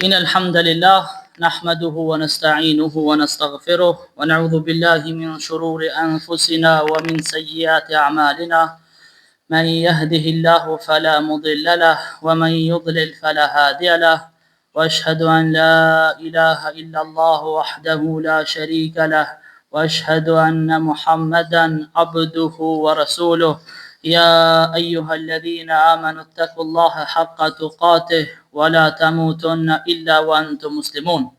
إن الحمد لله نحمده ونستعينه ونستغفره ونعوذ بالله من شرور أنفسنا ومن سيئات أعمالنا من يهده الله فلا مضل له ومن يضلل فلا هادي له وأشهد أن لا إله إلا الله وحده لا شريك له وأشهد أن محمدا عبده ورسوله يا أيها الذين آمنوا اتقوا الله حق تقاته ولا تموتن إلا وأنتم مسلمون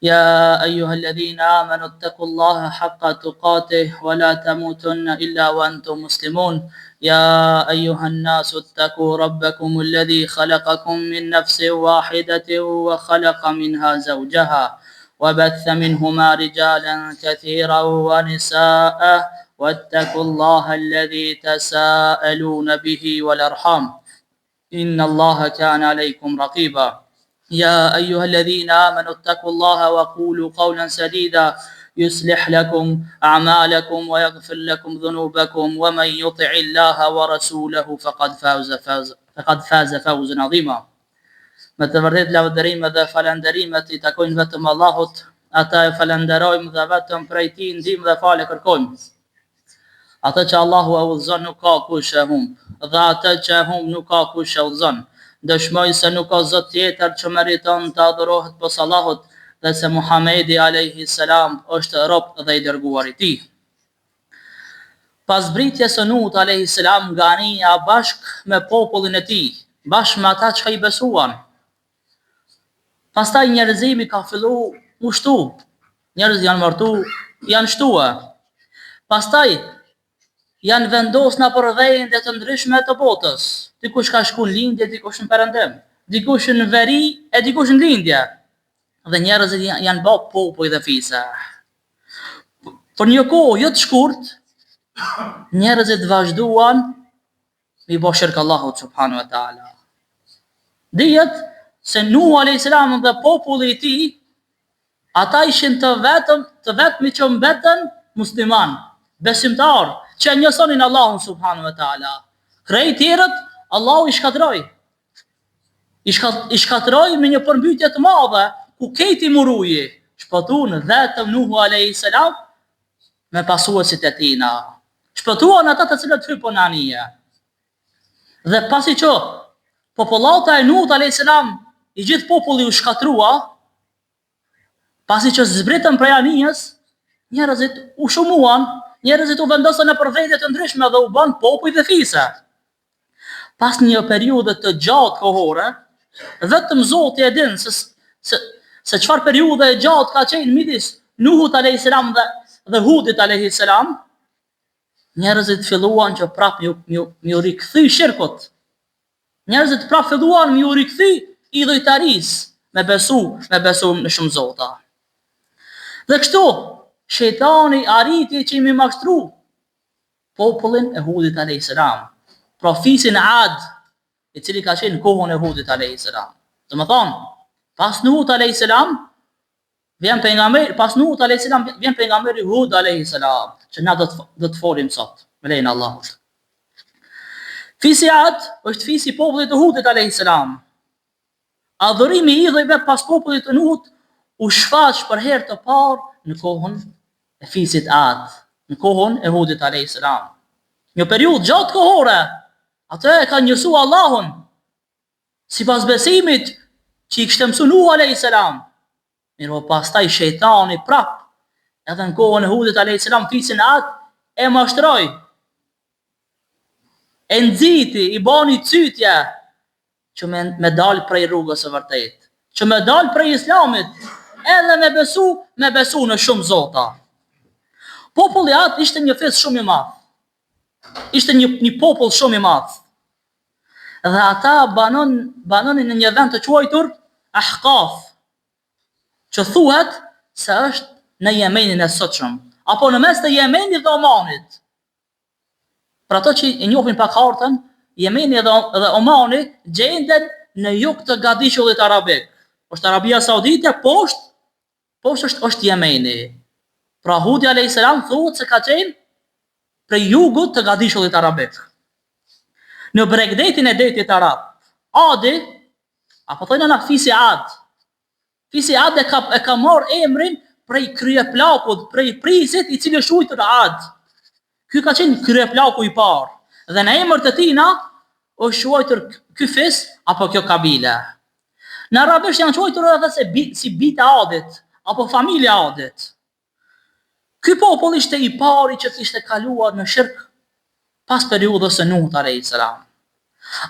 يا أيها الذين آمنوا اتقوا الله حق تقاته ولا تموتن إلا وأنتم مسلمون يا أيها الناس اتقوا ربكم الذي خلقكم من نفس واحدة وخلق منها زوجها وبث منهما رجالا كثيرا ونساء واتقوا الله الذي تساءلون به والأرحام إن الله كان عليكم رقيبا يا أيها الذين آمنوا اتقوا الله وقولوا قولا سديدا يصلح لكم أعمالكم ويغفر لكم ذنوبكم ومن يطع الله ورسوله فقد فاز فوزا عظيما. Me të vërtet lavdërime dhe falënderimet I takojnë vetëm Allahut, ata e falenderojmë dhe vetëm prej Tij ndihmë dhe falë kërkojmë. Atë që Allahu e udhëzon nuk ka kush e humb, dhe atë që e humb nuk ka kush e udhëzon. Dëshmoj se nuk ka zot tjetër që meriton të adhurohet pos Allahut dhe se Muhamedi alayhi salam është rob dhe I dërguar I Tij. Pas britjes së Nuhut alayhi salam nga anija bashk me popullin e tij, bashk me ata që I besuan. Pastaj njerëzimi ka fillu u shtu. Njerëz janë martu, janë shtua. Pastaj janë vendosna për vende të ndryshme të botës. Dikush ka shku në lindje, dikush në perëndim, dikush në veri e dikush në lindje. Dhe njerëzit janë bë popull dhe fisa. Për një kohë jo të shkurt, njerëzit vazhduan me bë shirk Allahut subhanahu wa taala. Dihet se Nuh alayhis salam dhe populli I tij, ata ishin të vetmi që mbetën musliman, besimtar, që njësonin Allahun subhanahu wa taala. Krejt tjerët Allahu I shkatroi. I shkatroi me një përmbytje të madhe, ku keti muruji, shpëtuan vetëm Nuh alayhis salam me pasuesit e tina. Shpëtuan ata të cilët hypën në anije. Dhe pasi që popullata e Nuhut alayhis salam I gjithë populli u shkatrua, pasi që zbritën prej anijës, njerëzit u shumuan, njerëzit u vendosën në përvejdet të ndryshme dhe u ban popull dhe fisa. Pas një periudhe të gjatë kohore, vetëm Zoti e din se çfarë periudhe e gjatë ka qenë midis Nuhut alayhis salam dhe Hudit alayhis salam, njerëzit filluan që prap mi rikthy shirkut. Njerëzit prap filluan mi rikthy idhujtaris me besu në shumë zota. Dhe kështu, shejtani arriti që mi mashtru popullin e Hudit alayhis salam, profisin Ad, I cili ka qenë në kohën e Hudit alayhis salam. Do të thonë, pas Nuhut alayhis salam vjen pejgamberi Hud alayhis salam, që na do të folim sot, me lejen e Allahut. Fisi Ad është fisi popullit të Hudit alayhis salam. Adhurimi I idhujve pas popullit të Nuhut u shfaq për herë të parë në kohën e fisit Ad, në kohën e Hudit alayhis salam. Një periudhë gjatë kohore, atë e ka njësu Allahun, sipas besimit që I kishte mësuar Nuh alayhis salam. Mirë, pastaj shejtani prap, edhe në kohën e Hudit alayhis salam, fisin Ad e mashtroi. E nxiti, I bani cytje, që me dal prej rrugës së vërtet, që me dal prej islamit, edhe me besu në shumë zota. Populli Ad ishte një fis shumë I madh. Ishte një popull shumë I madh. Dhe ata banonin në një vend të quajtur Ahqaf, që thuhet se është në Yemenin e sotshëm, apo në mes të Yemenit dhe Omanit. Për ato që I njohin pak hartën, Yemeni dhe Omani gjenden në jug të gadishullit arabik. Është Arabia Saudite, poshtë është Yemeni. Pra Hudi alayhis salam thuhet se ka qenë prej jugut të gadishullit arabik. Në bregdetin e detit arab, Adi Apo thojnë na fisi Ad. Fisi Ad e ka marrë emrin prej kryeplakut, prej prisit i cili është quajtur Ad. Ky ka qenë kryeplaku i parë. Dhe në emër të tina është quajtur ky fis apo kjo kabile. Në arabisht janë quajtur edhe si bita Adit apo familja Adit. Ky popull ishte i pari që kishte kaluar në shirk pas periudhës së Nuhut alayhis salam.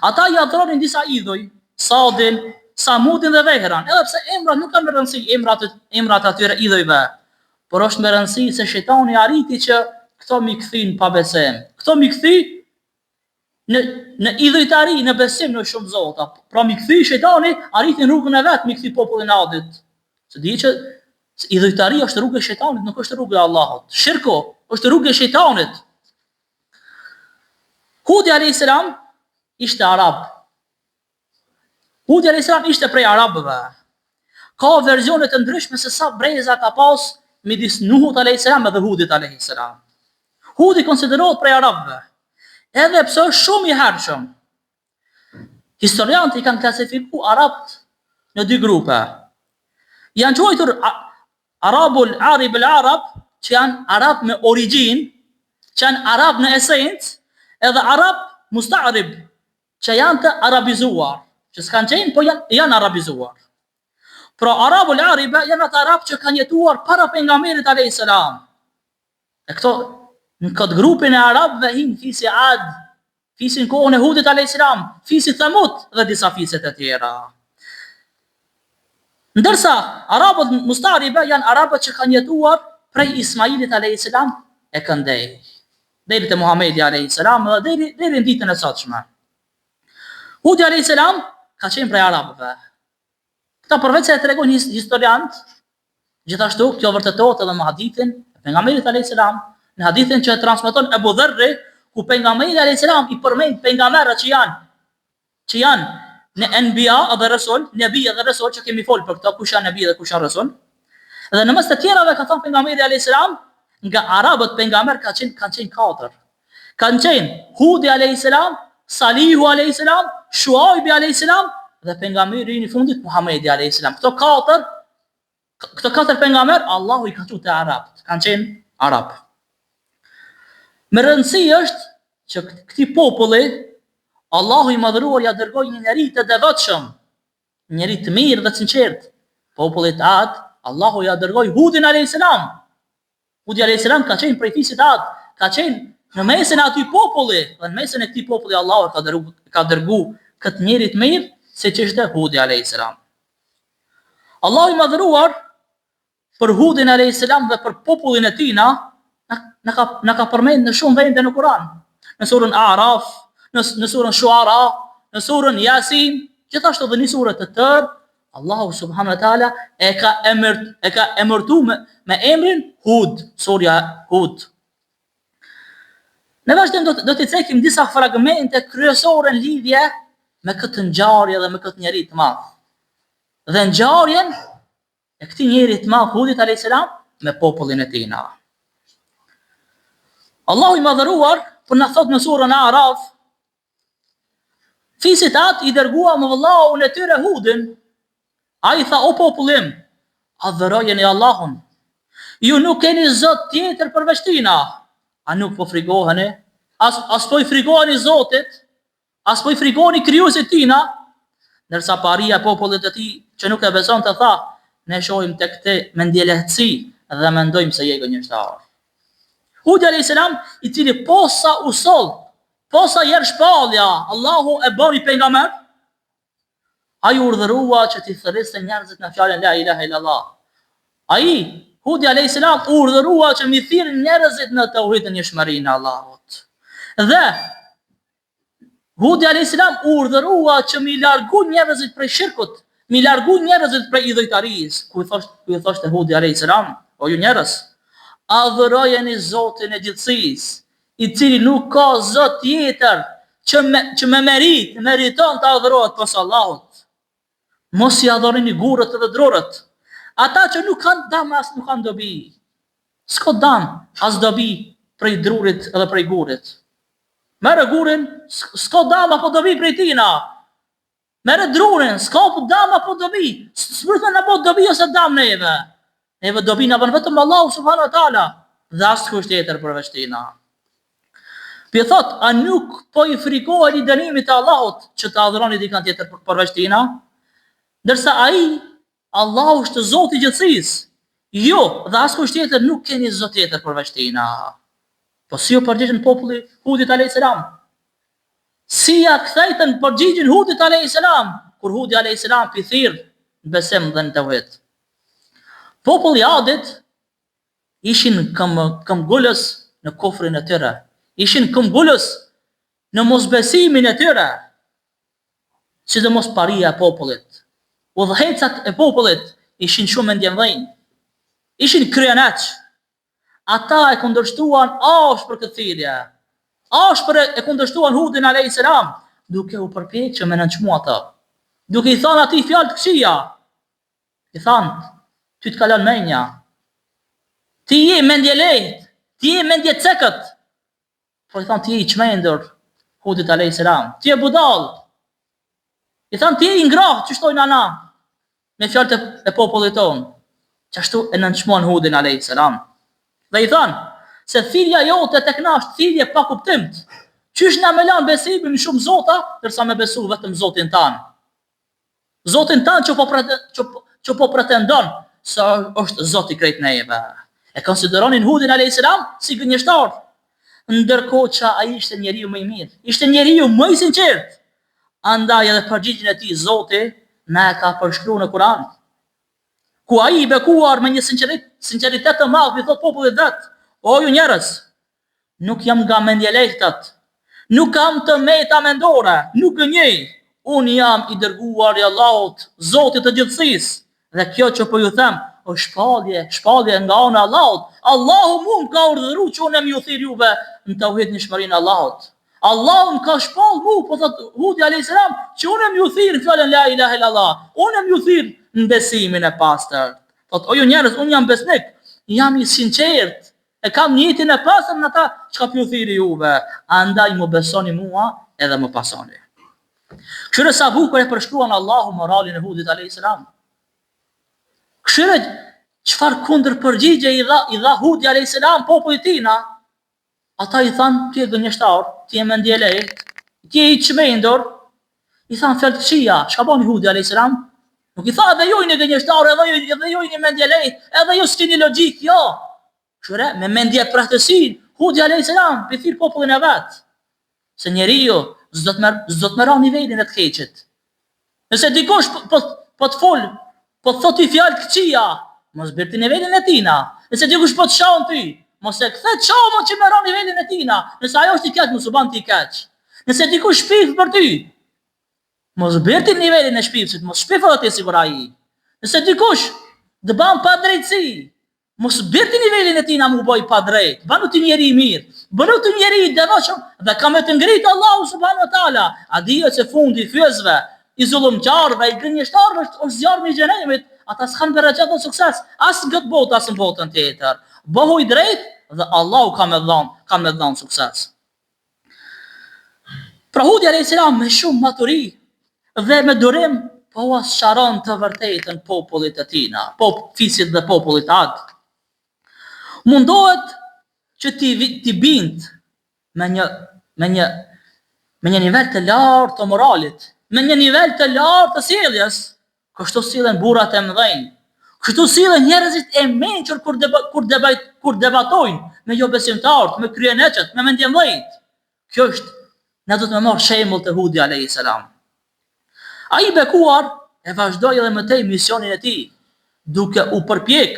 Ata i adhuronin disa idhuj, Sadin, Samudin dhe Vehran, edhe pse emrat nuk kanë më rëndësi, emrat atyre idhujve, por është më rëndësi se shejtani arriti që këto mi kthin pa besim. Këto mi kthy në idhujtari, në besim në shumë zota. Pra mi kthy shejtani, arriti në rrugën e vet, mi kthy popullin e Adit. Se di që idhujtari është rruga e shejtanit, nuk është rruga e Allahut. Shirku është rruga e shejtanit. Hudi alayhis salam ishte arab. Hudi alayhis salam ishte prej arabëve. Ka verzione të ndryshme se sa breza ka pas midis Nuhut alayhis salam dhe Hudit alayhis salam. Hudi konsiderohet prej arabëve, edhe pse është shumë i hershëm. Historianët i kanë klasifikuar arabt në dy grupe. Janë quajtur Arabul Arib al-Arab, që janë arab me origjinë, që janë arab në esencë, edhe arab musta'rib, që janë të arabizuar, që s'kan qenë, po janë arabizuar. Pra Arabul Arib janë ato arab që kanë jetuar para pejgamberit alayhis salam. E këto në këtë grupin e arabëve hin fisi Ad, fisi në kohën e Hudit alayhis salam, fisi Thamud dhe disa fiset e tjera. Ndërsa arabët mustaribe janë arabët që kanë jetuar prej Ismailit alayhis salam e këndej, deri te Muhamedi alayhis salam dhe deri në ditën e sotshme. Hudi alayhis salam ka qenë prej arabëve. Këta përveç se e tregojnë historiantë, gjithashtu kjo vërtetohet edhe në hadithin e pejgamberit alayhis salam, në hadithin që e transmeton Abu Dharri, ku pejgamberi alayhis salam i përmend pejgamberët që janë në Anbiya dhe Rasul, Nabi dhe Rasul, që kemi folë për këto, kush janë Nabi dhe kush janë Rasul. Dhe në mes të tjerave ka thënë pejgamberi alayhis salam, nga arabët pejgamber kanë qenë katër. Kanë qenë Hudi alayhis salam, Salihu alayhis salam, Shuaibi alayhis salam dhe pejgamberi i fundit Muhamedi alayhis salam. Këto katër pejgamber Allahu i ka thënë te arabët, kanë qenë arab. Me rëndësi është që këtij populli Allahu i madhëruar ja dërgoi një njerëz të devotshëm, një njerëz të mirë dhe të sinqert. Popullit Ad, Allahu ja dërgoi Hudin alayhis salam. Hudi alayhis salam ka qenë prej fisit Ad, ka qenë në mesin e atij populli, dhe në mesin e këtij populli Allahu ka dërgu këtë njerëz të mirë, siç ishte Hudi alayhis salam. Allahu i madhëruar për Hudin alayhis salam dhe për popullin e tij na ka përmend në shumë vende në Kur'an. Në surën A'raf, në surën Shuara, në surën Yasin, gjithashtu edhe në surët të tërë, Allahu subhanahu wa taala e ka emërtu me emrin Hud, surja Hud. Në vazhdim do të cekim disa fragmente kryesore në lidhje me këtë ngjarje dhe me këtë njerëz të madh. Dhe ngjarjen e këtij njerëz të madh Hudit alayhis salam me popullin e tij. Allahu i madhëruar për na thot në surën A'raf, fisit atë i dërgua me vëllaun e tyre Hudin. Ai tha: o popullim, adhurojeni Allahun. Ju nuk keni zot tjetër përveç tina. A nuk po frikoheni? As po i frikoheni Zotit? As po i frikoheni krijuesit tina? Ndërsa paria popullit të tij që nuk e besonte tha: ne shohim tek te me ndjelehtësi dhe mendojmë se je gënjeshtar. Hudi alayhis salam, i cili posa u soll, posa jer shpallja, Allahu e boni pejgamber, ai urdhërua që t'i thërriste njerëzit në fjalën la ilaha illallah. Ai, Hudi alayhis salam, urdhërua që mi thirr njerëzit në tauhidin e njëshmërinë e Allahut. Dhe Hudi alayhis salam urdhërua që mi largu njerëzit prej shirkut, mi largu njerëzit prej idhujtarisë. Ku i thoshte Hudi alayhis salam: o ju njerëz, adhurojeni Zotin e gjithësisë, i cili nuk ka zot tjetër që me meriton të adhurohet pas Allahut. Mos i adhuroni gurët dhe drurët, ata që nuk kanë dëm as nuk kanë dobi. S'ka dëm as dobi prej drurit edhe prej gurit. Merë gurin, s'ka dëm apo dobi prej tina. Merë drurin, s'ka po dam apo dobi. S'mërthën në po dobi ose dam neve. Neve dobi në bën vetëm Allahu subhanahu wa taala. Dhe as kusht tjetër përveç tina. Pi thot, a nuk po i frikoheni dënimit të Allahut që të adhuroni dikën tjetër përveç tina? Ndërsa ai, Allahu është Zoti i gjithësisë. Jo, dhe as kusht tjetër nuk keni zot tjetër përveç tina. Po si u përgjigjen populli Hudit alayhis salam? Si ja kthejtën përgjigjen Hudit alayhis salam, kur Hudi alayhis salam pi thirr në besim dhe në tauhid. Populli Adit ishin këmbgulës në kufrin e tyre. Ishin këmbgulës në mosbesimin e tyre. Sidomos paria e popullit. Udhëhecat e popullit ishin shumë ndjenjëdhënë. Ishin kryenaç. Ata e kundërshtuan ashpër këtë thirrje. Ashpër e kundërshtuan Hudin alayhis salam, duke u përpjekur që me nënçmu ata. Duke i thënë atij fjalë të këqija. I thanë, ty të kalon menja. Ti je mendje lehtë, ti je mendje cekët. Po i thanë, ti je i çmendur, Hudit alayhis salam. Ti je budall. I thanë, ti je i ngrohtë, që shtojnë ana. Me fjalët e popullit tonë. Qashtu e nënçmuan Hudin alayhis salam. Dhe i thanë, se thirrja jote tek na është thirrje pa kuptim. Qysh na më lan besimin në shumë zota, ndërsa me besu vetëm Zotin tanë. Zotin tanë që po pretendon se është Zoti i krejt neve. E konsideronin Hudin alayhis salam si gënjeshtar. Ndërkohë që ai ishte njeriu më i mirë, ishte njeriu më i sinqert. Andaj edhe përgjigjen e tij Zoti na e ka përshkruar në Kur'an. Ku ai i bekuar me një sinqeritet të madh i thot popullit vet: o ju njerëz, nuk jam nga mendje lehtat, nuk kam të meta mendore, nuk gënjej. Unë jam i dërguar i Allahut, Zotit të gjithësisë, dhe kjo që po ju them është shpallje nga ana e Allahut. Allahu mua më ka urdhëruar që unë m'ju thirr juve në tauhid në shmërinë e Allahut. Allahu më ka shpall mua, po thot Hudi alayhis salam, që unë m'ju thirr fjalën la ilaha illallah. Unë m'ju thirr në besimin e pastër. Thot, o ju njerëz, unë jam besnik, jam i sinqert, e kam një jetin e pastër në ata çka ju thirr juve. Andaj më besoni mua edhe më pasoni. Këshire sa bukur e përshkruan Allahu moralin e Hudit alayhis salam. Këshire çfarë kundër përgjigje i dha Hudi alayhis salam popullit tina. Ata i thanë, ti je gënjeshtar, ti je mendje lehtë, ti je i çmendur. I thanë fjalë të këqija. Çka bani Hudi alayhis salam? Nuk i tha edhe ju një gënjeshtar, edhe ju një mendje lehtë, edhe ju s'keni logjik, jo. Këshire me mendje prahtësi, Hudi alayhis salam pi thirr popullin e vet. Se njeriu s'do të merr nivelin e të keqit. Nëse dikush po të fol, po të thot i fjalë të këqija, mos bëj ti nivelin e tina. Nëse dikush po të shahon ti, mos e kthe çao që merr nivelin e tina. Nëse ajo është i keq, mos u ban ti i keq. Nëse dikush shpif për ty, mos bëj ti nivelin e shpifsit, mos shpifo ti sigur ai. Nëse dikush të ban pa drejtësi, mos bëj ti nivelin e tina mu boj pa drejt. Banu ti njeri i mirë. Bënu të njeri i devotshëm dhe ka me të ngritë Allahu subhanahu wa taala. A dihet se fundi i fyesve, i zullumçarëve, i gënjeshtarëve është zjarmi i xhenemit. Ata s'kan bereqet dhe sukses, as në këtë botë, as në botën tjetër. Bëhu i drejt dhe Allahu ka me dhënë sukses. Pra Hudi alayhis salam me shumë maturi dhe me durim po sharon të vërtetën popullit e tina, fisit dhe popullit Ad. Mundohet që ti bind me një nivel të lartë të moralit, me një nivel të lartë të sjelljes. Kështu sillen burrat e mëdhenj. Kështu sillen njerëzit e mençur kur debatojnë me jo besimtarët, me kryeneçët, me mendje mëdhenj. Kjo është, ne do të marr shembull të Hudi alayhis salam. Ai bekuar e vazhdoi edhe më tej misionin e tij, duke u përpjek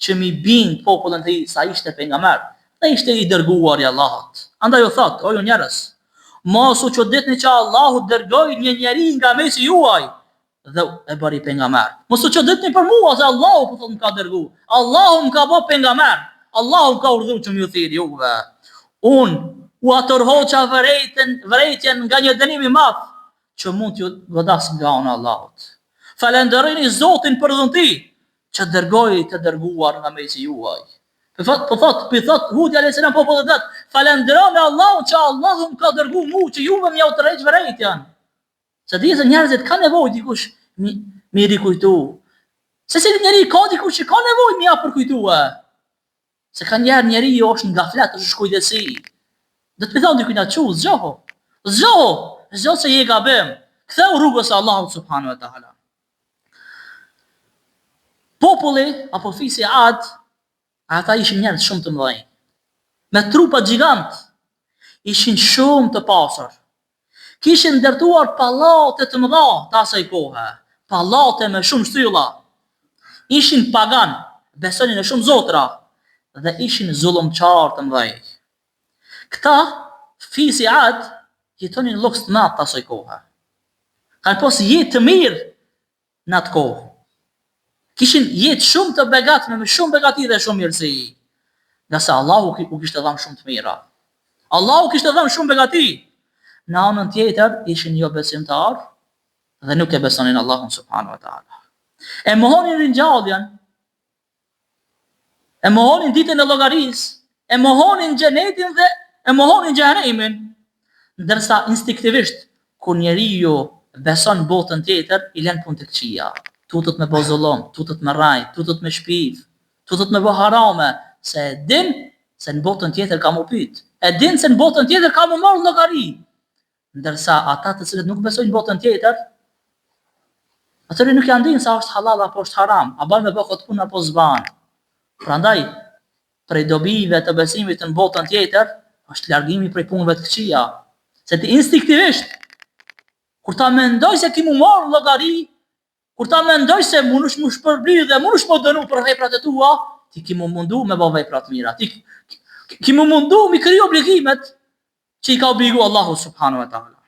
që mi bind popullin e tij sa ishte pejgamber, dhe ishte i dërguar i Allahut. Andaj u thot, o ju njerëz, mos u çuditni që Allahu dërgoi një njeri nga mesi juaj dhe e bëri pejgamber. Mos u çuditni për mua se Allahu po thot më ka dërguar. Allahu më ka bë pejgamber. Allahu më ka urdhëruar që më thirr juve. Un u atorhoqa vërejtjen nga një dënim i madh që mund t'ju godas nga ana e Allahut. Falenderoni Zotin për dhunti që dërgoi të dërguar nga mesi juaj. Po thot Hudi alayhis salam popullit vet, falenderoni Allahun që Allahu më ka dërguar mua që juve më u tërheq vërejtjen. Se di se njerëzit ka nevojë dikush mi rikujtu. Se si njeri ka dikush që ka nevojë mi ja përkujtua. Se ka njeri jo është nga flet, është shkujdesi. Dhe të mi thonë dikuj nga që, zgjoho se je gabim. Ktheu rrugës e Allahut subhanahu wa ta'ala. Populli, apo fisi Ad, ata ishin njerëz shumë të mëdhenj. Me trupa gjigant, ishin shumë të pasur. Kishin ndërtuar pallate të mëdha të asaj kohe. Pallate me shumë shtylla. Ishin pagan, besonin në shumë zotra, dhe ishin zullumçar të mëdhenj. Këta, fisi Ad, jetonin në luks të madh të asaj kohe. Kanë pas jetë të mirë në atë kohë. Kishin jetë shumë të begatme, me shumë begati dhe shumë mirësi. Nga se Allahu u kishte dhënë shumë të mira. Allahu kishte dhënë shumë begati. Në anën tjetër ishin jo besimtar dhe nuk e besonin Allahun subhanahu wa ta'ala. E mohonin ringjalljen, e mohonin ditën e llogarisë, e mohonin xhenetin dhe e mohonin xhenemin, ndërsa instinktivisht kur njeriu beson botën tjetër, i lën punë të këqija. Tutët me bozullom, tutët me raj, tutët me shpiv, tutët me bë harame, se e din se në botën tjetër ka mu pyet. E din se në botën tjetër ka mu marrë llogari. Ndërsa ata të cilët nuk besojnë botën tjetër, atëri nuk janë dinë sa është halal apo është haram, a bën me bë këtë punë apo s'ban. Prandaj, prej dobive të besimit në botën tjetër, është largimi prej punëve të këqija. Se ti instinktivisht, kur ta mendoj se ki mu marrë llogari, kur ta mendoj se mundush më shpërbly dhe mundush më dënu për veprat e tua, ti ki mu mundu me bë vepra të mira. Ti ki mu mundu mi kriju obligimet që i ka obligu Allahu subhanahu wa ta'ala.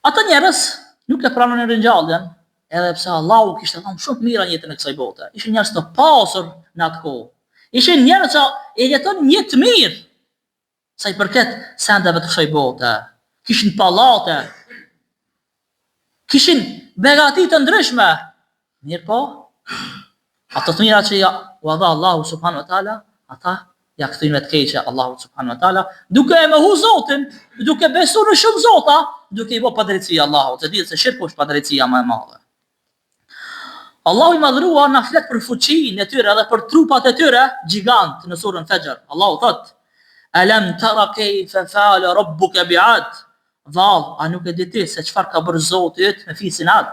Ata njerëz nuk e pranonin ringjalljen, edhe pse Allahu kishte dhënë shumë të mira në jetën e kësaj bote. Ishin njerëz të pasur në atë kohë. Ishin njerëz që e jetonin një jetë të mirë, sa i përket sendeve të kësaj bote. Kishin pallate, kishin begati të ndryshme. Mirë po, ato të mira që u dha Allahu subhanahu wa ta'ala, ata ja kthejnë me të keqe Allahu subhanahu wa ta'ala, duke e mohu Zotin, duke besuar në shumë zota, duke i bë padrejtësi Allahut, se dihet se shirku është padrejtësia më e madhe. Allahu i madhruar na flet për fuqinë e tyre dhe për trupat e tyre gjigant në surën Fajr. Allahu thot: "Alam tara kayfa fa'ala rabbuka bi'ad?" Vallë, a nuk e di ti se çfarë ka bërë Zoti yt me fisin Ad?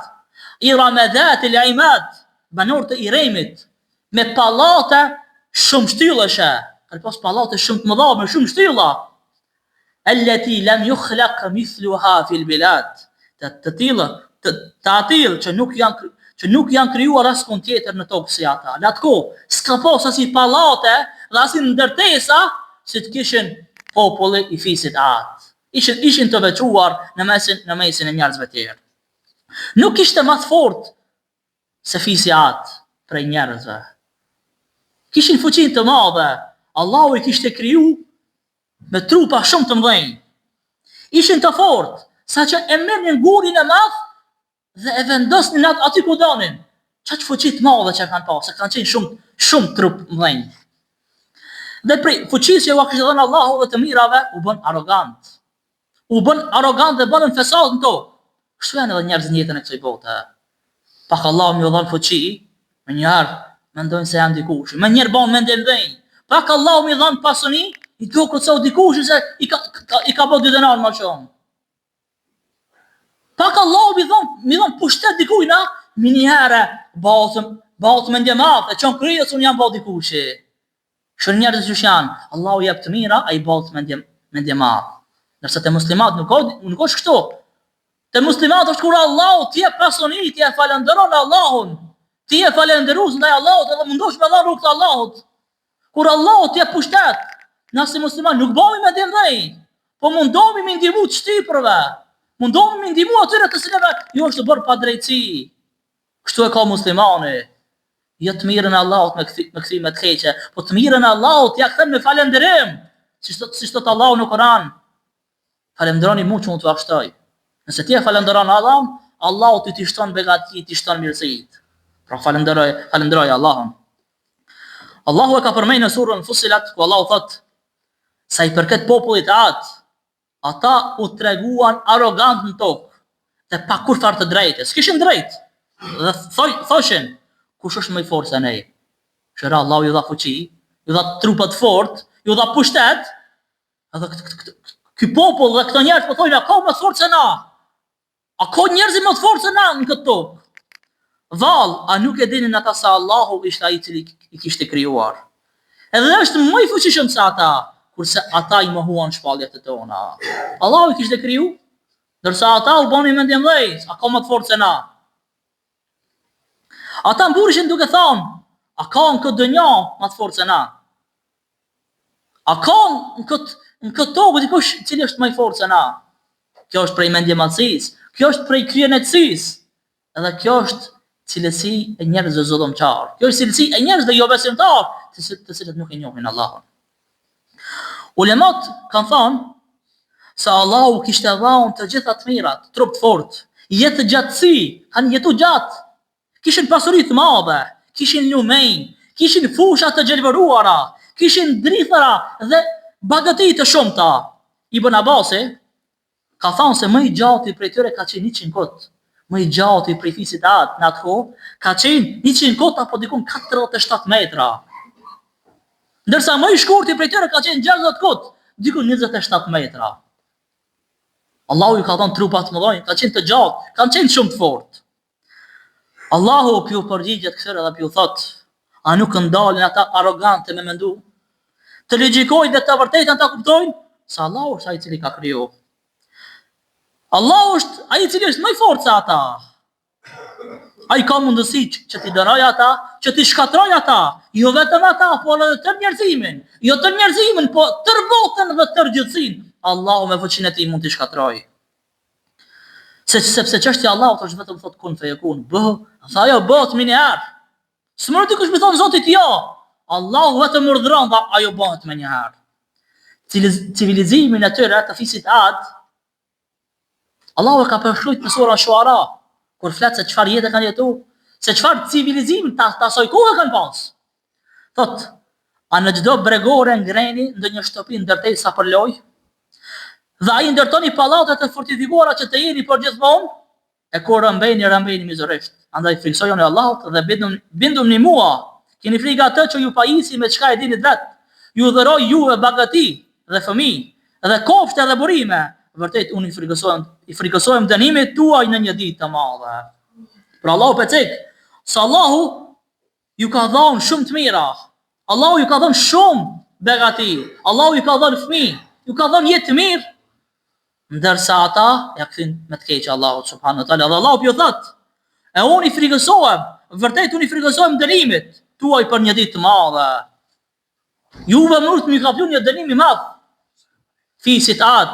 Irama dhatil imad, banor të Iremit, me pallate shumë shtyllëshe. Ka pas pallate shumë të mëdha me shumë shtylla. Allati lam yukhlaq mithluha fil bilad. Të tillë që nuk janë krijuar askund tjetër në tokë si ata. Në atë kohë s'ka pas as i pallate dhe as i ndërtesa si të kishin populli i fisit Ad. Ishin të veçuar në mesin e njerëzve të tjerë. Nuk ishte më të fortë se fisi Ad prej njerëzve. Kishin fuqinë të madhe. Allahu i kishte kriju me trupa shumë të mëdhenj. Ishin të fortë, saqë e merrnin gurin e madh dhe e vendosnin aty ku donin. Çfarë fuqi të madhe që kanë pasur, kanë qenë shumë trup mëdhenj. Dhe prej fuqisë që u kishte dhënë Allahu dhe të mirave, u bën arrogant. U bën arrogant dhe bën fesad në tokë. Kështu janë edhe njerëz në jetën e kësaj bote. Pak Allahu më dhon fuqi, më njëherë mendojnë se janë dikush. Më njëherë bën mendjen dhënë. Pak Allahu më dhon pasuni, i duket se u dikush se i ka bërë dy denar më shumë. Pak Allahu më dhon pushtet dikujt na, më njëherë bëhet mendje madh, e çon kryet se un jam bërë dikush. Shën njerëz që janë, Allahu jep të mira, ai bëhet mendje madh. Nëse te muslimat nuk është kështu. Te muslimat është kur Allahu ti jep pasuni, ti e falenderon Allahun. Ti e falenderues ndaj Allahut edhe mundosh me dhënë rrugt të Allahut. Kur Allahu ti jep pushtet, nëse musliman nuk bëhemi me dëmdhej, po mundohemi me ndihmu të shtypërve. Mundohemi me ndihmu atyre të cilëve jo është bërë pa drejtësi. Kështu e ka muslimani. Jo të mirën e Allahut me kthime të keqe, po të mirën e Allahut ja kthen me falënderim. Si thot Allahu në Kur'an, falenderoni mua që unë t'u ashtoj. Nëse ti e falenderon Allahun, Allahu ti shton begati, ti shton mirësitë. Pra falenderoj Allahun. Allahu e ka përmendur në surën Fussilat, ku Allahu thot: sa i përket popullit të Ad, ata u treguan arrogant në tokë. të pa kur farë të drejtës. Kishin drejt. Dhe thoshin, kush është më i fortë se ne? Shëra Allahu ju dha fuqi, ju dha trupat fort, ju dha pushtet. Edhe ky popull dhe këto njerëz po thonë, a ka më të fortë se na? A ka njerëz më të fortë se na në këtë tokë? Vallë, a nuk e dinin ata se Allahu ishte ai i cili i kishte krijuar? Edhe është më i fuqishëm se ata, kurse ata i mohuan shpalljet e tona. Allahu i kishte kriju, ndërsa ata u bënin mendje mëdhej, a ka më të fortë se na? Ata mburishin duke thënë, a ka në këtë dënja më të fortë se na? A ka në këtë tokë dikush i cili është më i fortë se na? Kjo është prej mendjemadhësisë, kjo është prej kryenetësisë, edhe kjo është cilësi e njerëzve zullumçar. Kjo është cilësi e njerëzve jo besimtar, të cilët nuk e njohin Allahun. Ulemat kanë thënë se Allahu kishte dhënë të gjitha të mirat, trup të fortë, jetë gjatësi, kanë jetu gjatë, kishin pasuri të mëdha, kishin lumej, kishin fusha të gjelbëruara, kishin drithëra dhe bagati të shumta. Ibn Abasi ka thënë se më i gjati prej tyre ka qenë 100 kot. Më i gjati prej fisit Ad në atë kohë ka qenë 100 kot apo dikon 47 metra. Ndërsa më i shkurti prej tyre ka qenë 60 kot, dikon 27 metra. Allahu ju ka dhënë trupa të mëdha, ka qenë të gjatë, kanë qenë shumë të fortë. Allahu piu përgjigjet këtyre dhe piu thot, a nuk ndalin ata arrogante me mendu? Të logjikojnë dhe të vërtetën ta kuptojnë se Allahu është ai i cili ka kriju. Allahu është ai i cili është më i fortë se ata. Ai ka mundësi që t'i dëroj ata, që t'i shkatroj ata, jo vetëm ata, por edhe tërë njerëzimin. Jo tërë njerëzimin, po tërë botën dhe tërë gjithësinë. Allahu me fuqinë e tij mund t'i shkatroj. Sepse çështja e Allahut është vetëm thot kun feyekun. Bëh, tha ajo bëhet më një herë. S'mund dikush më thon Zotit jo. Allahu vetëm urdhëron dhe ajo bëhet më një herë. Civilizimin e tyre të fisit Ad, Allahu e ka përshkruajtur në sura Shuara, kur flet se çfarë jetë kanë jetu, se çfarë civilizimi ta asoj kohë kanë pas. Thot, a në çdo bregore ngreni ndonjë shtëpi ndërtesa për lojë? Dhe ai ndërtoni pallatet e fortifikuara që të jeni për gjithmonë, e kur rëmbeni mizërisht. Andaj friksojoni Allahut dhe binduni mua. Keni frikë atë që ju pajisi me çka e dini vet. Ju dhëroj juve bagati dhe fëmijë dhe kofshë dhe burime. Vërtet unë i frikësojmë dënimit tuaj në një ditë të madhe. Pra Allahu pecik, se Allahu ju ka dhënë shumë të mira. Allahu ju ka dhënë shumë begati. Allahu ju ka dhënë fëmijë, ju ka dhënë jetë të mirë. Ndërsa ata ja kthin me të keq Allahut subhanahu wa taala. Dhe Allahu ju thot, e unë i frikësohem, vërtet unë i frikësohem dënimit tuaj për një ditë të madhe. Juve mund të më kapni një dënim i madh. Fisit Ad.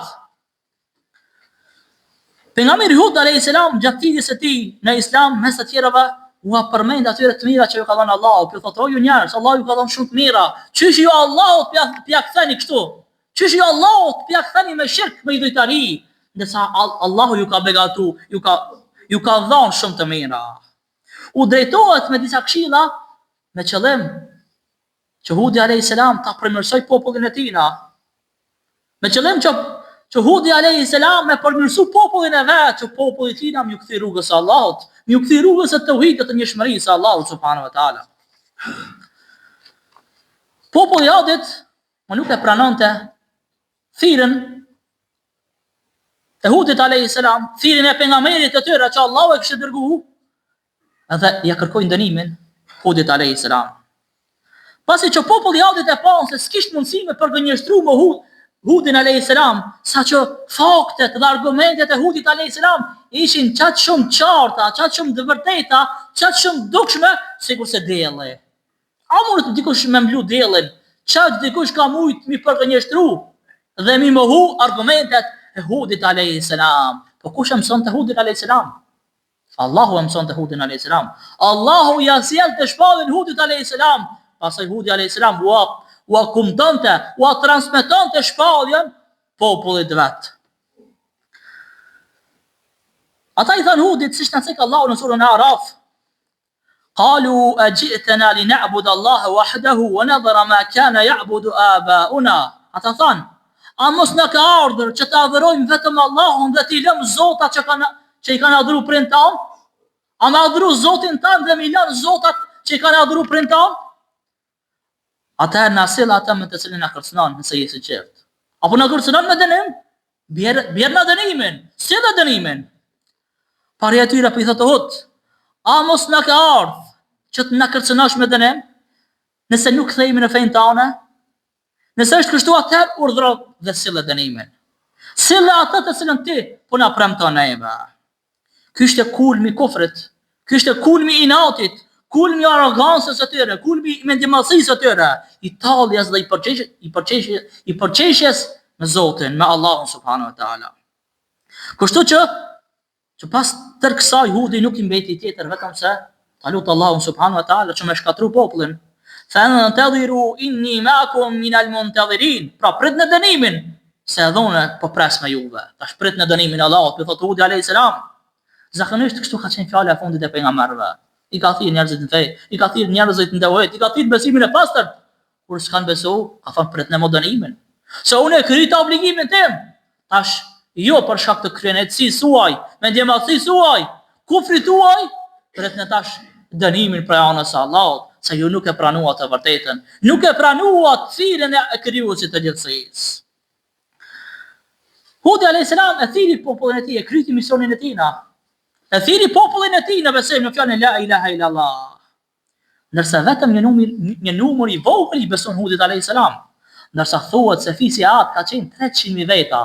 Pejgamberi Hud alayhis salam gjatë lidhjes së tij në Islam mes të tjerave u përmend atyre të mira që ju ka dhënë Allahu. Ju thotë, o ju njerëz, Allahu ju ka dhënë shumë të mira. Çish ju Allahut pia ktheni kështu? Çish ju Allahut pia ktheni me shirk, me idhujtari? Ndërsa Allahu ju ka begatu, ju ka dhënë shumë të mira. U drejtohet me disa këshilla me qëllim që Hudi alayhis salam ta përmirësoj popullin e tij. Me qëllim që Hudi alayhis salam me përmirësu popullin e vet, që populli i tij na më kthej rrugës së Allahut, më kthej rrugës së tauhidit të njëshmërisë së Allahut subhanahu wa taala. Populli i Adit nuk e pranonte thirrjen e Hudit alayhis salam, thirrjen e pejgamberit të tyre që Allahu e kishte dërguar, edhe ja kërkojnë dënimin Hudit alayhis salam. Pasi që populli i Adit e pa se s'kishte mundësi me përgënjeshtru me Hudin alayhis salam, saqë faktet dhe argumentet e Hudit alayhis salam ishin qatë shumë qarta, qatë shumë të vërteta, qatë shumë dukshme, sikur se dielli. A mund dikush me mblu diellin? Qatë dikush ka mujt mi përgënjeshtru dhe mi mohu argumentet e Hudit alayhis salam. Po kush e mëson të Hudin alayhis salam? Allahu e mëson të Hudin alayhis salam. Allahu ja sjell të shpallin Hudit alayhis salam. Pastaj Hudi alayhis salam u kumtonte, u transmetonte shpalljen popullit vet. Ata i thanë Hudit, siç na thek Allahu në surën Araf, qalu ajitana lin'abud Allah wahdahu wa nadhara ma kana ya'budu aba'una. Ata thanë, a mos na ka ardhur që ta adhurojmë vetëm Allahun dhe t'i lëmë zota që që i kanë adhuru prind tanë? A me adhuru Zotin tanë dhe milion zotat që i kanë adhuru prind tanë? Atëherë në asil ata me të cilin në kërcënon nëse jesi qertë. Apo në kërcënon me dënim? Bjerë në dënimin. Si dhe dënimin? Pari atyre për i thotë Hud, a mos në ka ardhë që të në kërcënosh me dënim? Nëse nuk thejmi në fejnë tane? Nëse është kështu atëherë urdhro dhe sille dënimin. Sille atë të cilën ti po në premton ejme. Kështë e kulmi kufrit, kështë e kulmi inatit, kulmi arogancës e tyre, kulmi mendimallësisë e tyre, i taljes dhe i përqeshjes me Zotin, me Allahun subhanahu wa taala. Kështu që pas tërë kësaj Hudi nuk i mbeti tjetër vetëm se ta lutë Allahun subhanahu wa taala që me shkatru popullin. Fantadhiru inni ma'akum minal muntadhirin. Pra prit në dënimin, se dhune po pres me juve. Tash prit në dënimin Allahut, për thotë Hudi alayhis salam. Zakonisht kështu ka qenë fjala e fundit e pejgamberëve. I ka thirrë njerëzit në fe, i ka thirrë njerëzit në devojë, i ka thirrë besimin e pastër. Kur s'kan besu, ka thënë prit në dënimin. Se unë e kryta obligimin tim. Tash jo për shkak të krenetësisë suaj, mendjemallësisë suaj, kufrit tuaj, prit në tash dënimin prej anës së Allahut. Se ju nuk e pranua të vërtetën, nuk e pranua të thirrjen e krijuesit të gjithësisë. Hudi alayhis salam e thiri popullin e tij, e kryti misionin e tij. E thiri popullin e tij në besim në fjalën la ilaha illallah. Ndërsa vetëm një numër i vogël i beson Hudit alayhis salam. Ndërsa thuhet se fisi i Ad ka qenë 300.000 veta.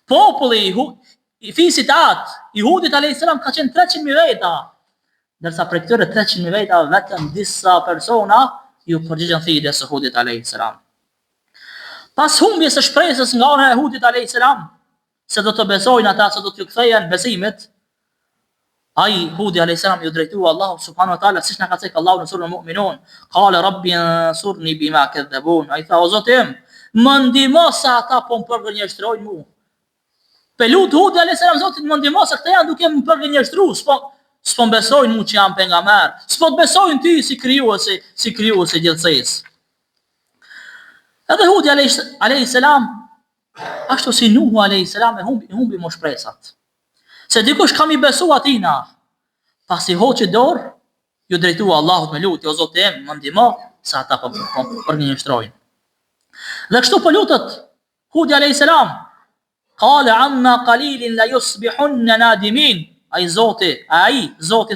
Populli i fisit Ad, i Hudit alayhis salam ka qenë 300.000 veta. Ndërsa për këtyre 300.000 veta vetëm disa persona ju përgjigjen thirrjes së Hudit alayhis salam. Pas humbjes së shpresës nga ana e Hudit alayhis salam, se do të besojnë ata, se do t'ju kthehen besimit, ai Hudi alayhis salam ju drejtua Allahu subhanahu wa taala, siç na ka thënë Allahu në surën Mu'minun, qala rabbi ansurni bima kadhabun. Ai tha o Zotim, më ndihmo sa ata po më përgënjeshtrojnë mua. Pelut Hudi alayhis salam, Zotit më ndihmo se këta janë duke më përgënjeshtruar, s'po besojnë mu që jam pejgamber, s'po besojnë ty si krijuesi gjithësisë. Edhe Hudi alayhis salam, ashtu si Nuhu alayhis salam, e humbi më shpresat. Se dikush kam i besu atina, pasi hoqi dorë, ju drejtua Allahut me lutje, o Zoti im, më ndihmo sa ata po përgënjeshtrojnë. Dhe kështu po lutet Hudi alayhis salam, qala amma qalilin la yusbihunna nadimin. Ai Zoti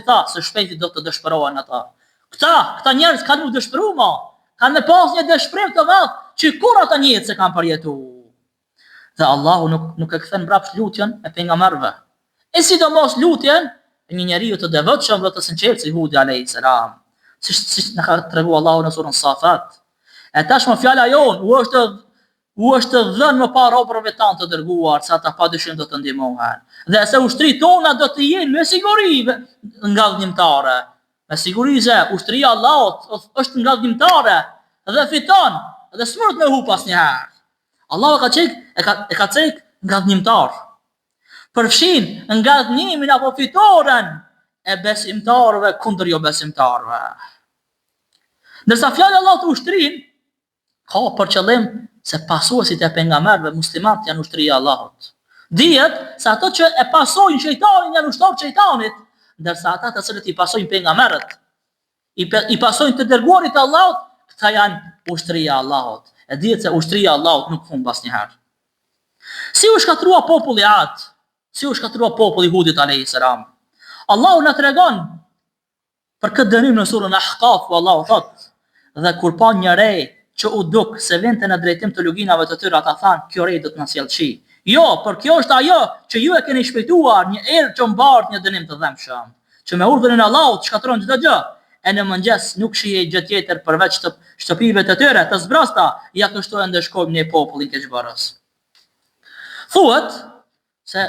tha se shpejti do të dëshpërohen ata. Këta njerëz kanë u dëshpëruar, kanë me pas një dëshpërim të madh që kur ata njerëz se kanë përjetuar. Dhe Allahu nuk e kthen mbrapsht lutjen e pejgamberëve. E sidomos lutjen e një njeriu të devotshëm dhe të sinqert si Hudi alayhis salam. Siç na ka treguar Allahu në surën Safat. E tashmë fjala jon u është dhënë më parë robërve tanë të dërguar, se ata padyshim do të ndihmohen. Dhe se ushtrit tona do të jenë me siguri nga vëllimtare. Me siguri se ushtria Allahut është nga vëllimtare dhe fiton dhe s'mund me hu asnjëherë. Allahu e ka cek nga vëllimtar. Përfshin nga dhënimin apo fitoren e besimtarëve kundër jo besimtarëve. Ndërsa fjala Allahut ushtrin ka për qëllim se pasuesit e pejgamberëve muslimanët janë ushtria e Allahut. Dihet se ato që e pasojnë shejtanin janë ushtarë shejtanit, ndërsa ata të cilët i pasojnë pejgamberët, i pasojnë të dërguarit e Allahut, këta janë ushtria e Allahut. E dihet se ushtria e Allahut nuk humb asnjëherë. Si u shkatrua populli Ad, si u shkatrua populli Hudit alayhis salam. Allahu na tregon për këtë dënim në surën Ahqaf, Allahu thotë: dhe kur pa një re që u duk se vente në drejtim të luginave të tyre, ata thanë, kjo re do të na sjellë shi. Jo, por kjo është ajo që ju e keni shpejtuar, një erë që mbart një dënim të dhëmshëm, që me urdhërin e Allahut shkatron çdo gjë, e në mëngjes nuk shihej gjë tjetër përveç të shtëpive të tyre, të zbrasta, ja kështu e ndeshkojmë ne popullin keqbërës. Thuhet se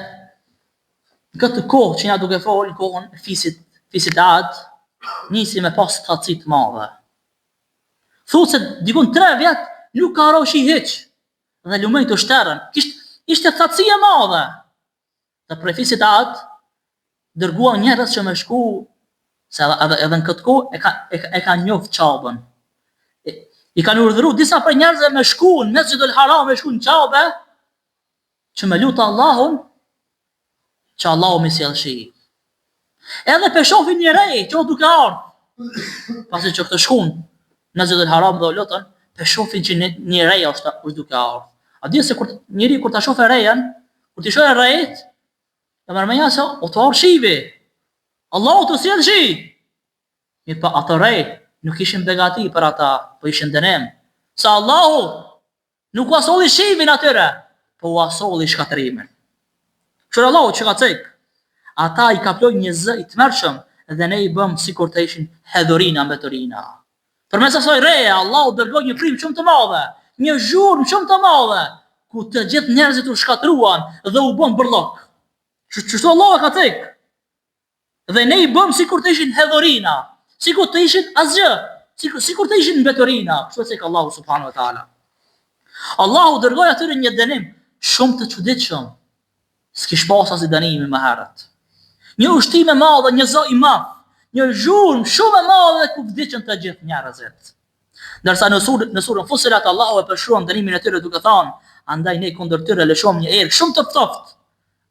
këtë kohë që ja duke folë, kohën e fisit Ad, nisi me pas thatësi të madhe. Thuhet se dikun 3 vjet nuk ka roshi hiç. Dhe lumej të shterën, ishte thatësi e madhe. Dhe prej fisit Ad dërguan njerëz që me shku, se edhe në këtë kohë e ka njoft Qabën. I kanë urdhëruar disa prej njerëzve me shku në Mesjidul Haram, me shku në Qabe, që me lutë Allahun që Allahu mi sjell shi. Edhe pe shohin një rej që o duke ardhë, pasi që këtë shkun në Zilul Haram dhe o lotën, pe shohin që një rej është duke ardhë. A di se njëri kur ta shofe rejen, kur ti shohe rejt, e mërmenja se o të ardhë shivi. Allahu të sjell shi. Mirë pa atë rej nuk ishin begati për ata, po ishin dënem. Sa Allahu nuk u asolli shivin atyre, po u asolli shkatrimin. Qërë Allahu që ka cek, ata i kaplojnë një zë i të mërshëm dhe ne i bëm si kur të ishin hedhurina mbetërina. Për mes asoj reje, Allahu dërgoj një prim shumë të madhe, një zhurmë shumë të madhe, ku të gjithë njerëzit u shkatruan dhe u bën bërlok. Qështu Allahu ka cek. Dhe ne i bëm si kur të ishin hedhurina, si kur të ishin asgjë, si kur të ishin mbetërina. Kështu cek Allahu subhanahu wa ta'ala. Allahu dërgoj atyre një dënim shumë të çuditshëm. S'kish pas as i dënimi më herët. Një ushtim e madhe, një zë i madh, një zhurmë shumë e madhe ku vdiqën të gjithë njerëzit. Ndërsa në surën Fussilat Allahu e përshkruan dënimin e tyre duke thënë, andaj ne kundër tyre lëshom një erë shumë të ftoftë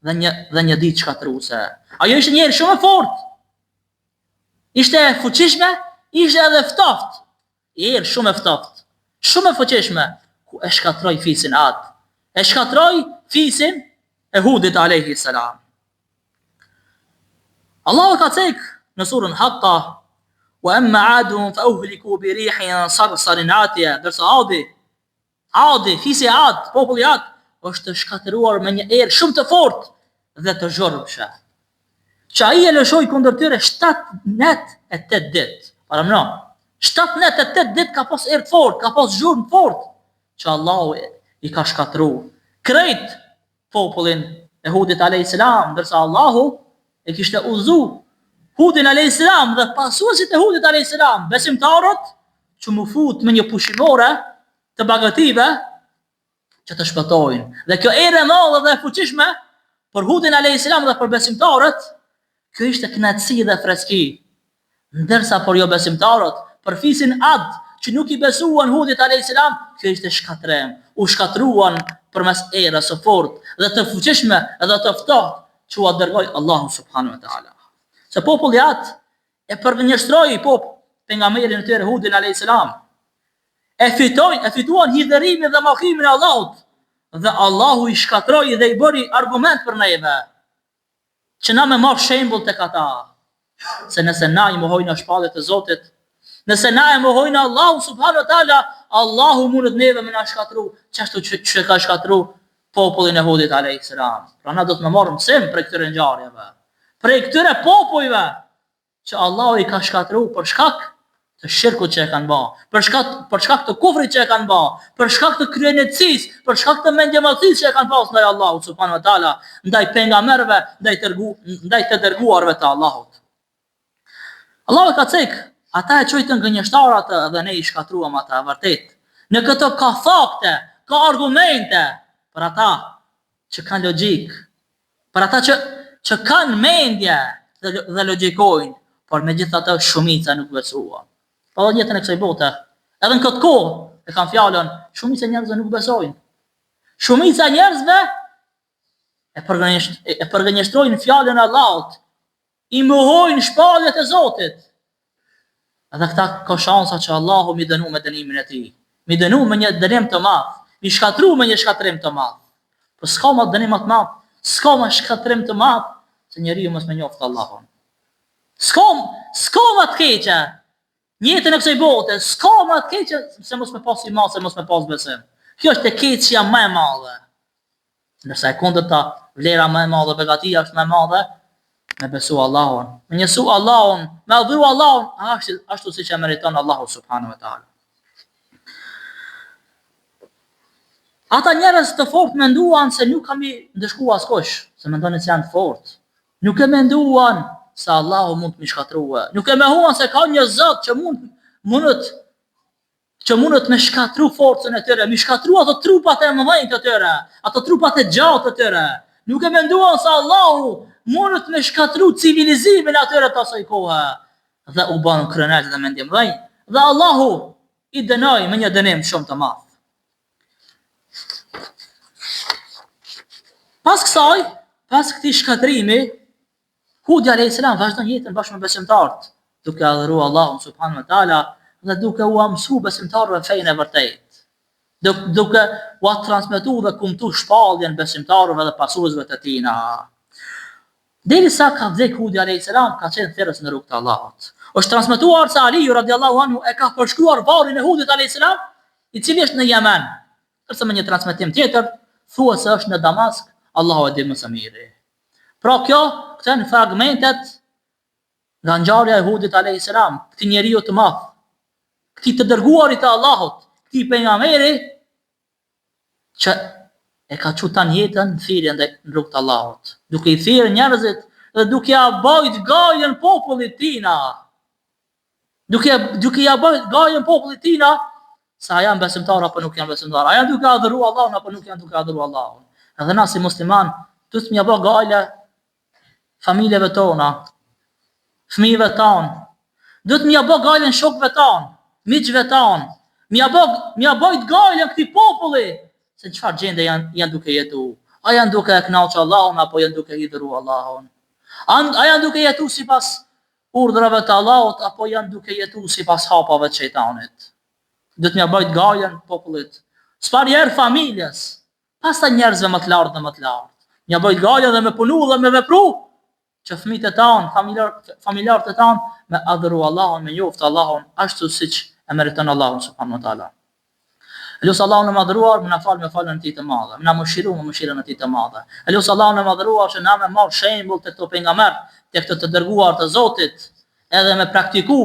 dhe një ditë shkatruese. Ajo ishte një erë shumë e fortë. Ishte e fuqishme, ishte edhe ftoftë. Erë shumë e ftoftë, shumë e fuqishme, ku e shkatroi fisin Ad. E shkatroi fisin e Hudit alayhi salam. Allahu ka cek në surën Hatta, wa amma Adun fa uhliku bi rihin sarsarin atiya, dërsa Adi, fisi Ad, populli Ad, është shkatëruar me një erë shumë të fortë dhe të zhurmshme. Që ai e lëshoi kundër tyre 7 net e 8 ditë. Para më 7 net e 8 ditë ka pas erë të fortë, ka pas zhurmë fort, që Allahu i ka shkatëruar krejt popullin e Hudit alayhis salam, ndërsa Allahu e kishte udhëzu Hudin alayhis salam dhe pasuesit e Hudit alayhis salam, besimtarët që mu fut me një pushimore të bagative që të shpëtojnë. Dhe kjo erë e madhe dhe e fuqishme për Hudin alayhis salam dhe për besimtarët, kjo ishte kënaqësi dhe freski. Ndërsa për jo besimtarët, për fisin Ad që nuk i besuan Hudit alayhis salam, kjo ishte shkatrem. U shkatruan përmes erës së fortë dhe të fuqishme dhe të ftohtë që u dërgoi Allahu subhanahu wa taala. Se populli Ad e përgënjeshtroi pejgamberin e tyre Hudin alayhis salam. E fituan hidhërimin dhe mohimin e Allahut. Dhe Allahu i shkatroi dhe i bëri argument për neve. Që na me marrë shembull tek ata. Se nëse na i mohojnë shpalljet e Zotit, nëse na e mohojnë Allahu subhanahu wa taala, Allahu mundet neve me na shkatru, çashtu që ka shkatru popullin e Hudit alayhis salam. Pra na do të marrim mësim prej këtyre ngjarjeve, prej këtyre popujve që Allahu i ka shkatru për shkak të shirkut që e kanë bë, për shkak të kufrit që e kanë bë, për shkak të kryenetësisë, për shkak të mendjemallësisë që e kanë pasur ndaj Allahut subhanahu wa taala, ndaj pejgamberëve, ndaj të dërguarve të Allahut. Allahu ka cek, ata e çojtën gënjeshtarat dhe ne i shkatruam ata vërtet. Në këtë ka fakte, ka argumente për ata që kanë logjik, për ata që kanë mendje dhe logjikojnë, por megjithatë shumica nuk besuan. Po jetën e kësaj bote, edhe në këtë kohë e kanë fjalën, shumica e njerëzve nuk besojnë. Shumica e njerëzve e përgënjeshtrojnë fjalën e Allahut, i mohojnë shpalljet e Zotit. Edhe këta ka shansa që Allahu mi dënu me dënimin e tij, mi dënu me një dënim të madh, mi shkatru me një shkatrim të madh. Po s'ka më dënim të madh, s'ka më shkatrim të madh se njeriu mos më njoftë Allahun. S'ka më të keqe. Në jetën e kësaj bote, s'ka më të keqe se mos me pas iman, se mos me pas besim. Kjo është e keqja më e madhe. Nëse e kundërta, vlera më e madhe, begatia është më e madhe, me besu Allahun, me njësu Allahun, me adhuru Allahun, ashtu si që e meriton Allahu subhanahu wa ta'ala. Ata njerëz të fort menduan se nuk kam i ndëshku askush, se mendonin se janë të fort. Nuk e menduan se Allahu mund të mi shkatrua. Nuk e menduan se ka një Zot që mundet me shkatru forcën e tyre, mi shkatru ato trupat e mëdhenj të tyre, ato trupat e gjatë të tyre. Nuk e menduan se Allahu mundet me shkatru civilizimin atyre të asaj kohe. Dhe u banë krenet dhe mendim dhej. Dhe Allahu i dënoi me një dënim shumë të madh. Pas kësaj, pas këtij shkatrimi, Hudi alayhis salam vazhdon jetën bashkë me besimtarët, duke adhuruar Allahun subhanahu wa taala dhe duke u mësuar besimtarëve fenë e vërtetë. Duke u transmetuar dhe kumtu shpalljen besimtarëve dhe pasuesve të tina. Derisa ka vdek Hudi alayhis salam, ka qenë thirrës në rrugt të Allahut. Është transmetuar se Ali radiallahu anhu e ka përshkruar varrin e Hudit alayhis salam, i cili është në Yemen. Kurse me një transmetim tjetër thuhet se është në Damask, Allahu e di më së miri. Pra këto janë fragmentet nga ngjarja e Hudit alayhis salam, këtij njeriu të madh, këtij të dërguarit të Allahut, këtij pejgamberi që e ka çutan jetën në thirrje ndaj rrugt të Allahut, duke i thirrë njerëzit dhe duke ia bajt gajën popullit tina. Duke ia bajt gajën popullit tina, sa janë besimtar apo nuk janë besimtar, a janë duke adhuruar Allahun apo nuk janë duke adhuruar Allahun. Edhe na si musliman, duhet t'ja bëj gajle familjeve tona, fëmijëve tanë, duhet m'ja bëj gajlen shokëve tanë, miqve tanë, m'ja bajt gajlen këtij populli, se çfarë gjendje janë duke jetu. A janë duke e kënaqur Allahun apo janë duke i dhuruar Allahun? A janë duke jetu sipas urdhrave të Allahut apo janë duke jetu sipas hapave të shejtanit? Duhet m'ja bajt gajlen popullit, s'parjerë familjes, pastaj njerëzve më të lartë dhe më të lartë. M'ja bajt gajlen dhe me punu dhe me vepru, që fëmijët e tanë, familjarët e tanë, me adhuru Allahun, me njoftë Allahun, ashtu siç e meriton Allahun subhanahu wa taala. Elusë Allahun e madhëruar, më na falë me falën e tij të madhe, më na mëshiru me mëshirën e tij të madhe. Elusë Allahun e madhëruar që na me marr shembull tek këto pejgamber, tek të dërguar të Zotit, edhe me praktiku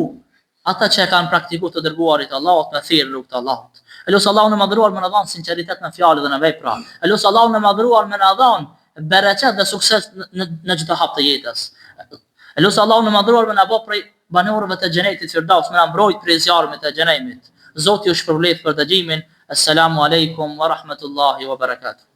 ata që e kanë praktikuar të dërguarit të Allahut me thirrje rrugt të Allahut. Elusë Allahun e madhëruar më na dhon sinqeritet në fjalë dhe në vepra. Elusë Allahun e madhëruar më na dhon bereqet dhe sukses në çdo hap të jetës. Elusë Allahun e madhëruar më na bë prej banorëve të xhenetit Firdaus, më na mbrojt prej zjarmit të xhenemit. Zoti ju shpërblet për dëgjimin. Assalamu alaikum wa rahmatullahi wa barakatuh.